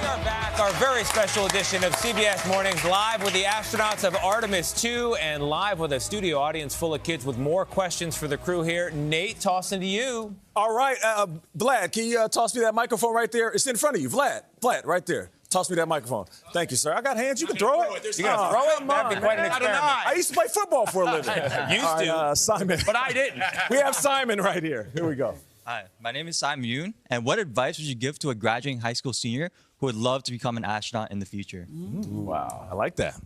are back, our very special edition of CBS Mornings, live with the astronauts of Artemis 2 and live with a studio audience full of kids with more questions for the crew here. Nate, tossing to you. All right, Vlad, can you toss me that microphone right there? It's in front of you. Vlad, right there. Toss me that microphone. Thank you, sir. I got hands. You can throw it. You gonna throw it? That'd be quite an experiment. I used to play football for a living. Used to. Simon. But I didn't. We have Simon right here. Here we go. Hi, my name is Simon Yoon, and what advice would you give to a graduating high school senior who would love to become an astronaut in the future? Wow, I like that.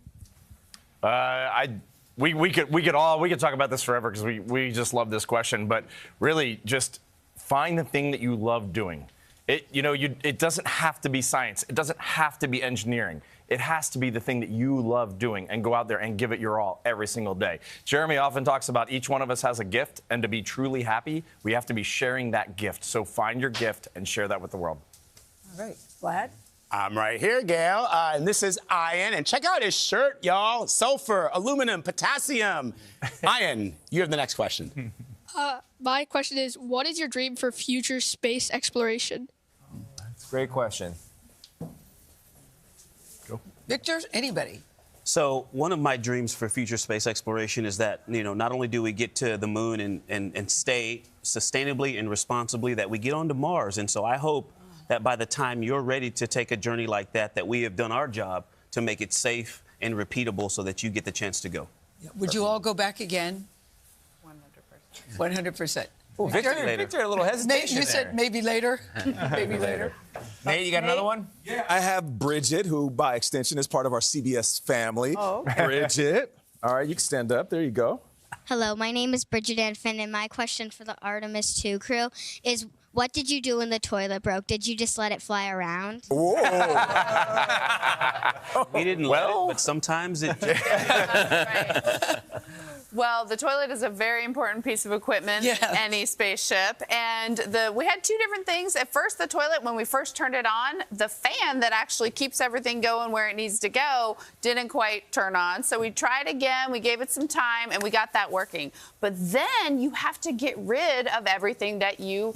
We could talk about this forever because we just love this question, but really just find the thing that you love doing. It doesn't have to be science. It doesn't have to be engineering. It has to be the thing that you love doing, and go out there and give it your all every single day. Jeremy often talks about each one of us has a gift, and to be truly happy, we have to be sharing that gift. So find your gift and share that with the world. All right, Vlad? I'm right here, Gayle, and this is Ian. And check out his shirt, y'all. Sulfur, aluminum, potassium. Ian, you have the next question. My question is, what is your dream for future space exploration? That's a great question. Victor, anybody? So one of my dreams for future space exploration is that, not only do we get to the moon and stay sustainably and responsibly, that we get onto Mars. And so I hope that by the time you're ready to take a journey like that, that we have done our job to make it safe and repeatable so that you get the chance to go. Would you all go back again? 100%. 100%. Oh, Victor, a little hesitation You said maybe later? Maybe later. Nate, you got another one? Yeah, I have Bridget, who by extension is part of our CBS family. Oh. Bridget. All right, you can stand up. There you go. Hello, my name is Bridget Anfin, and my question for the Artemis 2 crew is, what did you do when the toilet broke? Did you just let it fly around? Whoa. We didn't let it, but sometimes it... Well, the toilet is a very important piece of equipment in any spaceship. And we had two different things. At first, the toilet, when we first turned it on, the fan that actually keeps everything going where it needs to go didn't quite turn on. So we tried again, we gave it some time, and we got that working. But then you have to get rid of everything that you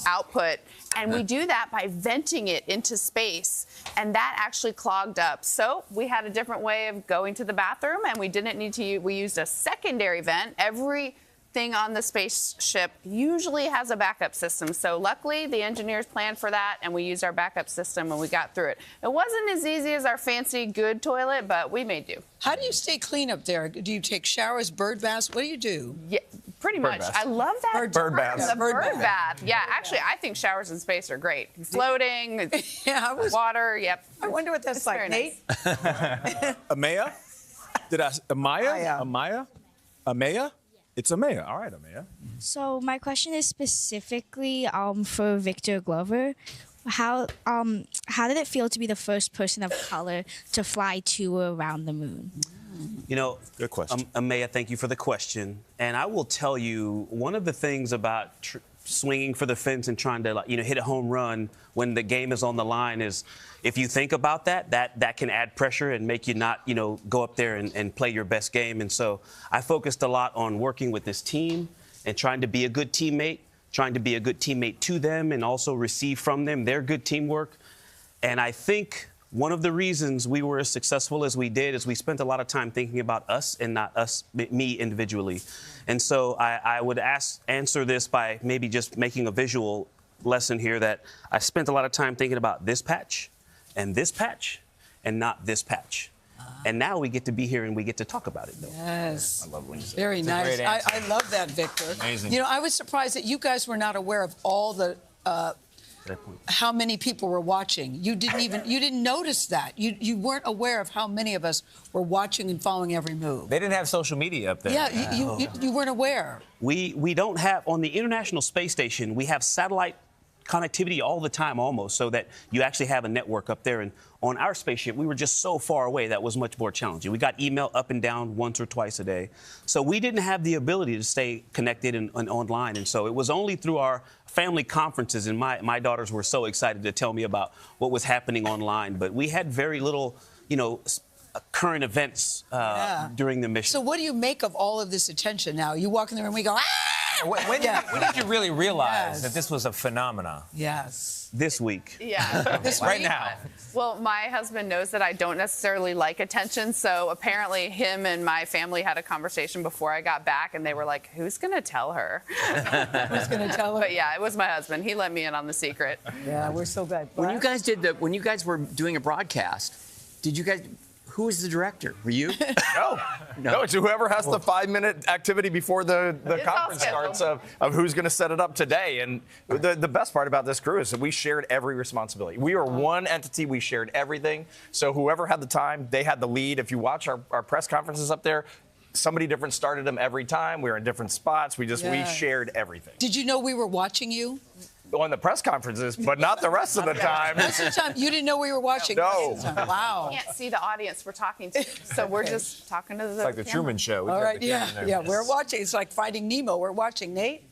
output. And we do that by venting it into space. And that actually clogged up. So we had a different way of going to the bathroom, and we didn't need to we used a secondary vent. Everything on the spaceship usually has a backup system. So luckily, the engineers planned for that, and we used our backup system, and we got through it. It wasn't as easy as our fancy, good toilet, but we made do. How do you stay clean up there? Do you take showers, bird baths? What do you do? Yeah, pretty much. I love that. Bird baths. The bird bath. Yeah, actually, I think showers in space are great. Floating, water, yep. I wonder what that's like, Nate. Amaya? Amaya? It's Amaya. All right, Amaya. So my question is specifically for Victor Glover. How did it feel to be the first person of color to fly to or around the moon? Good question. Amaya, thank you for the question. And I will tell you, one of the things about swinging for the fence and trying to hit a home run when the game is on the line is, if you think about that can add pressure and make you not go up there and play your best game. And so I focused a lot on working with this team and trying to be a good teammate, to them, and also receive from them their good teamwork. And I think one of the reasons we were as successful as we did is we spent a lot of time thinking about us and not me individually. And so I would answer this by maybe just making a visual lesson here, that I spent a lot of time thinking about this patch and not this patch. And now we get to be here and we get to talk about it, though. Yes. I love when you say Very nice. I love that, Victor. Amazing. I was surprised that you guys were not aware of all the how many people were watching. You didn't notice that. You weren't aware of how many of us were watching and following every move. They didn't have social media up there. Yeah, you weren't aware. We don't have, on the International Space Station, we have satellite connectivity all the time almost, so that you actually have a network up there. And on our spaceship, we were just so far away that was much more challenging. We got email up and down once or twice a day. So we didn't have the ability to stay connected and online. And so it was only through our family conferences, and my daughters were so excited to tell me about what was happening online. But we had very little, current events during the mission. So what do you make of all of this attention now? You walk in the room, we go, ah! When did you really realize that this was a phenomenon? Yes. This week. Yeah. This Right week? now. Well, my husband knows that I don't necessarily like attention, so apparently him and my family had a conversation before I got back, and they were like, who's going to tell her? Who's going to tell her? But yeah, it was my husband. He let me in on the secret. Yeah, we're so glad. When you guys were doing a broadcast, who was the director? Were you? No, it's whoever has the 5-minute activity before the conference starts of who's going to set it up today. And the best part about this crew is that we shared every responsibility. We were one entity. We shared everything. So whoever had the time, they had the lead. If you watch our press conferences up there, somebody different started them every time. We were in different spots. We shared everything. Did you know we were watching you? On the press conferences, but not the rest of the time. Most of the time, you didn't know we were watching. No. Wow. You can't see the audience we're talking to, so we're just talking to the It's like the Truman Show. All right, yeah, we're watching. It's like Finding Nemo. We're watching, Nate.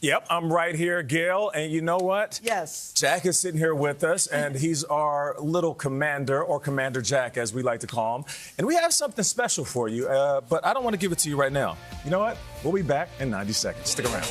Yep, I'm right here, Gayle, and you know what? Yes. Jack is sitting here with us, and he's our little commander, or Commander Jack, as we like to call him. And we have something special for you, but I don't want to give it to you right now. You know what? We'll be back in 90 seconds. Stick around.